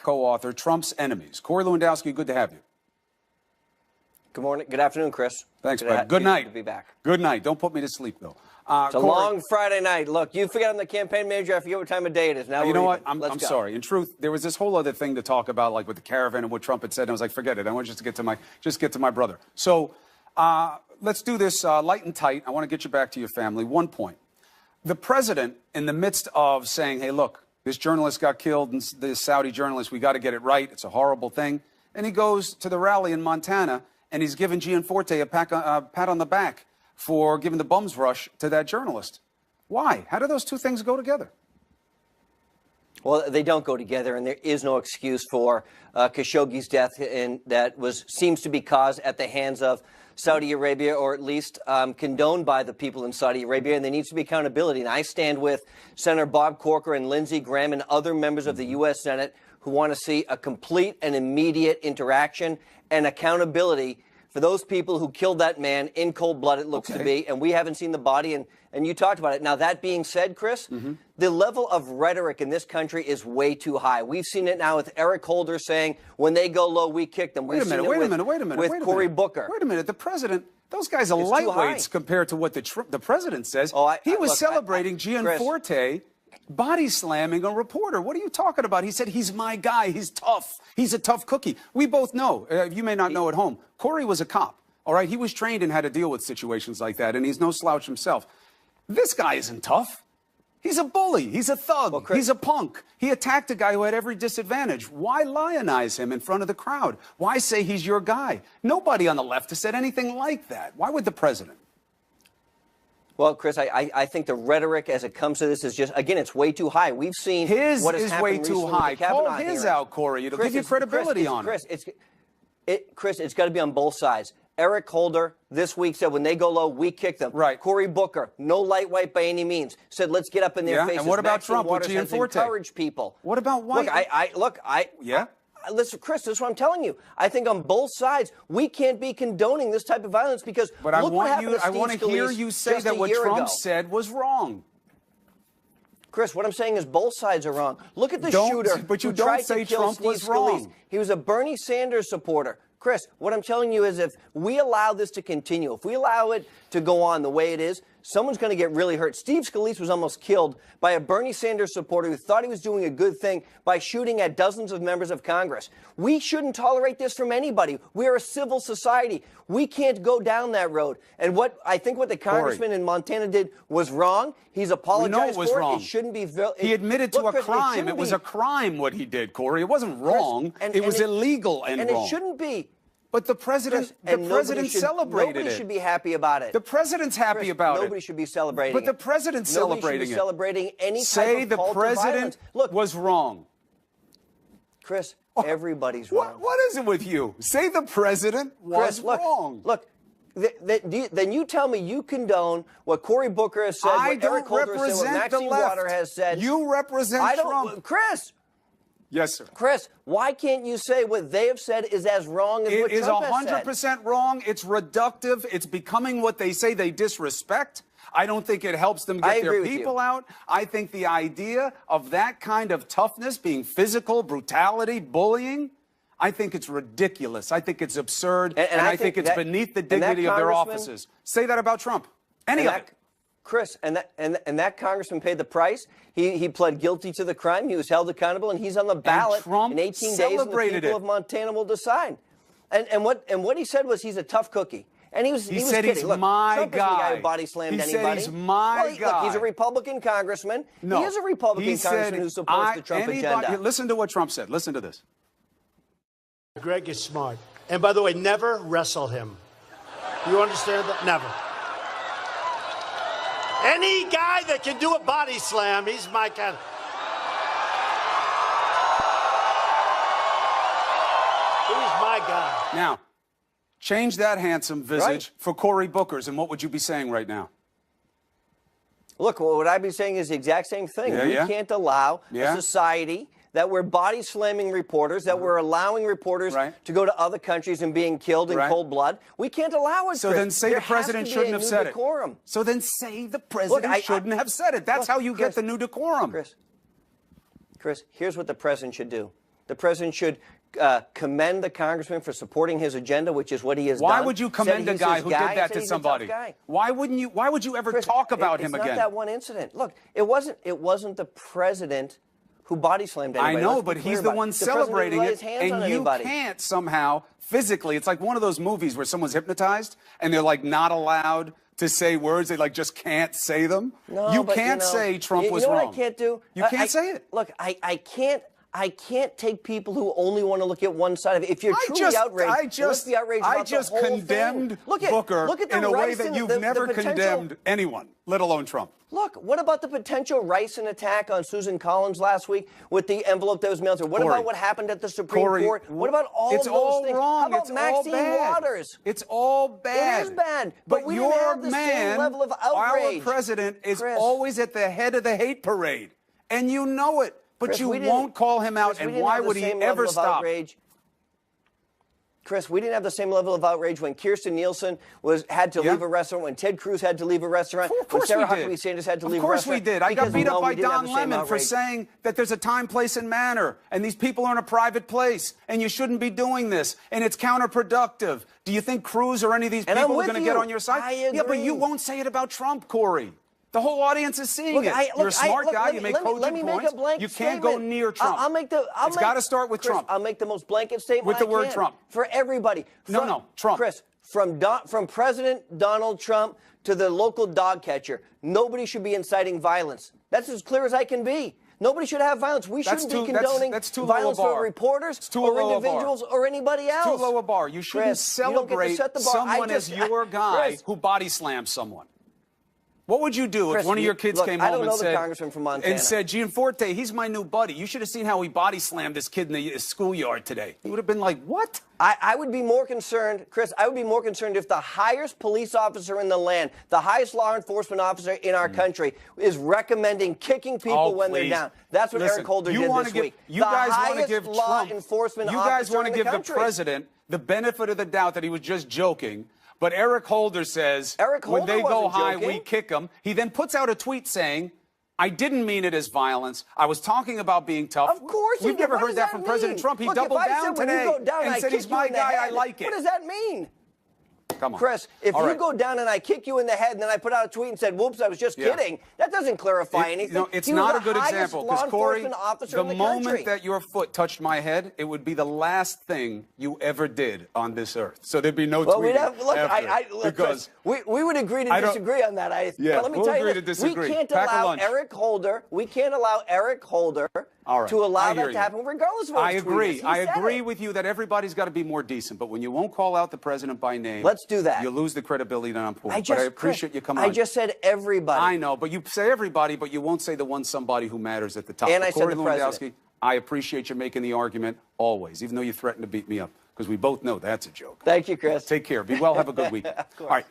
co-author, Trump's Enemies. Corey Lewandowski, good to have you. Good morning. Good afternoon, Chris. Thanks, Brad. Good night. Good to be back. Good night. Don't put me to sleep, though. It's a long Friday night. Look, you forget I'm the campaign manager. I forget what time of day it is. Now you know what? I'm sorry. In truth, there was this whole other thing to talk about, like with the caravan and what Trump had said. And I was like, forget it. I want just to get to my brother. So let's do this light and tight. I want to get you back to your family. One point. The president, in the midst of saying, hey, look, this journalist got killed, and this Saudi journalist, we got to get it right. It's a horrible thing. And he goes to the rally in Montana, and he's giving Gianforte a pat on the back for giving the bums rush to that journalist. Why? How do those two things go together? Well, they don't go together, and there is no excuse for Khashoggi's death, and that seems to be caused at the hands of Saudi Arabia, or at least condoned by the people in Saudi Arabia, and there needs to be accountability. And I stand with Senator Bob Corker and Lindsey Graham and other members of the U.S. Senate who want to see a complete and immediate interaction and accountability for those people who killed that man in cold blood, it looks to be, and we haven't seen the body, and you talked about it. Now, that being said, Chris, the level of rhetoric in this country is way too high. We've seen it now with Eric Holder saying, when they go low, we kick them. Wait a minute. With Cory Booker. Wait a minute. The president, those guys are lightweights compared to what the president says. He was celebrating Gianforte body slamming a reporter. What are you talking about? He said, he's my guy. He's tough. He's a tough cookie. We both know. You may not know at home. Corey was a cop. All right. He was trained in how to deal with situations like that. And he's no slouch himself. This guy isn't tough. He's a bully. He's a thug. Well, he's a punk. He attacked a guy who had every disadvantage. Why lionize him in front of the crowd? Why say he's your guy? Nobody on the left has said anything like that. Why would the president? Well, Chris, I think the rhetoric as it comes to this is just, again, it's way too high. We've seen what has happened recently with the Kavanaugh hearings. Call his out, Corey. It'll give you credibility on it. Chris, it's got to be on both sides. Eric Holder this week said, when they go low, we kick them. Right. Cory Booker, no lightweight by any means, said, let's get up in their faces. And what about Trump with Gianforte? Encourage people. What about White? Listen, Chris, this is what I'm telling you. I think on both sides, we can't be condoning this type of violence because I want to hear you say that what Trump said was wrong. Chris, what I'm saying is both sides are wrong. Look at the shooter who tried to kill Steve Scalise. He was a Bernie Sanders supporter. Chris, what I'm telling you is if we allow this to continue, if we allow it to go on the way it is, someone's going to get really hurt. Steve Scalise was almost killed by a Bernie Sanders supporter who thought he was doing a good thing by shooting at dozens of members of Congress. We shouldn't tolerate this from anybody. We are a civil society. We can't go down that road. And I think what the congressman in Montana did was wrong. He's apologized for it. It shouldn't be. He admitted to a crime. It was a crime what he did, Corey. It wasn't wrong. It was illegal and wrong. And it shouldn't be. But the president, celebrated it. Nobody should be happy about it. The president's happy about it. Nobody should be celebrating it. But the president's celebrating it. Celebrating any type of call to violence. Say the president was wrong. Chris, everybody's wrong. What is it with you? Say the president was wrong. Look, then you tell me you condone what Cory Booker has said, what Eric Holder has said, what Maxine Waters has said. You represent Trump. Chris. Yes, sir. Chris, why can't you say what they have said is as wrong as what Trump has said? It is 100% wrong. It's reductive. It's becoming what they say they disrespect. I don't think it helps them get their people out. I think the idea of that kind of toughness being physical, brutality, bullying, I think it's ridiculous. I think it's absurd. And I think it's beneath the dignity of their offices. Say that about Trump. Any of it. Chris, and that congressman paid the price. He pled guilty to the crime. He was held accountable, and he's on the ballot in 18 days, and the people of Montana will decide. And what he said was he's a tough cookie. And he said kidding. He's Look, my Trump guy. Isn't the guy who body slammed anybody. He's my guy. Look, he's a Republican congressman. No, he is a Republican congressman who supports the Trump agenda. Listen to what Trump said. Listen to this. Greg is smart. And by the way, never wrestle him. You understand that? Never. Any guy that can do a body slam, he's my kind. He's my guy. Now, change that handsome visage for Cory Booker's, and what would you be saying right now? Look, what I'd be saying is the exact same thing. We can't allow a society that we're body slamming reporters, that we're allowing reporters to go to other countries and being killed in cold blood. We can't allow it. So then say the president shouldn't have said it. So then say the president shouldn't have said it. That's how you get the new decorum. Chris, here's what the president should do. The president should commend the congressman for supporting his agenda, which is what he has done. Why would you commend a guy who did that to somebody? Why wouldn't you? Why would you ever talk about him again? It's not that one incident. Look, it wasn't the president who body slammed anybody. I know, but he's the one celebrating it, and you can't somehow physically. It's like one of those movies where someone's hypnotized and they're like not allowed to say words. They like just can't say them. No, you can't say Trump was wrong. You know what I can't do? You can't say it. Look, I can't take people who only want to look at one side of it. If you're truly outraged, let's be outraged about the whole condemned thing. Booker look at the in a way that Ricin, you've the never potential... condemned anyone, let alone Trump. Look, what about the potential Ricin attack on Susan Collins last week with the envelope that was mailed to her? What about what happened at the Supreme Court? What about all of those things? It's all wrong. How about Maxine Waters? It's all bad. It is bad. But we didn't have the same level of outrage. Our president is always at the head of the hate parade, and you know it. But Chris, you won't call him out, and why would he ever stop? Chris, we didn't have the same level of outrage when Kirstjen Nielsen had to leave a restaurant, when Ted Cruz had to leave a restaurant, when Sarah Huckabee Sanders had to leave a restaurant. Of course we did. I got beat up by Don Lemon for saying that there's a time, place, and manner, and these people are in a private place, and you shouldn't be doing this, and it's counterproductive. Do you think Cruz or any of these people are going to get on your side? I agree. Yeah, but you won't say it about Trump, Corey. The whole audience is seeing it. You're a smart guy. You make cogent points. You can't go near Trump. It's got to start with Trump. I'll make the most blanket statement with the word Trump for everybody. No, Trump. Chris, from President Donald Trump to the local dog catcher, nobody should be inciting violence. That's as clear as I can be. Nobody should have violence. We shouldn't be condoning violence for reporters or individuals or anybody else. It's too low a bar. You shouldn't celebrate someone as your guy who body slams someone. What would you do if one of your kids came home and said, Gianforte, he's my new buddy. You should have seen how he body slammed this kid in the schoolyard today. You would have been like, what? I would be more concerned, Chris, I would be more concerned if the highest police officer in the land, the highest law enforcement officer in our country, is recommending kicking people when they're down. That's what Eric Holder did this week. You guys want to give law enforcement you guys want to give the president the benefit of the doubt that he was just joking. But Eric Holder says when they go high, we kick them. He then puts out a tweet saying, I didn't mean it as violence. I was talking about being tough. Of course We've never heard that from President Trump. He doubled down today and said he's my guy, I like it. What does that mean? Come on. Chris, if you go down and I kick you in the head and then I put out a tweet and said, whoops, I was just kidding, that doesn't clarify anything. No, it's not a good example because, Corey, the moment that your foot touched my head, it would be the last thing you ever did on this earth. So there'd be no tweeting after. Chris, we would agree to disagree on that. Yeah, let me tell you this. We can't allow Eric Holder to allow that to happen regardless of what his tweet is. I agree with you that everybody's got to be more decent, but when you won't call out the president by name, let's do that. You lose the credibility that I'm pulling. But I appreciate you coming on. I just said everybody. I know, but you say everybody, but you won't say the one somebody who matters at the top. And I said Corey the Lewandowski, president. I appreciate you making the argument always, even though you threaten to beat me up, because we both know that's a joke. Thank you, Chris. Take care. Be well. Have a good week. All right.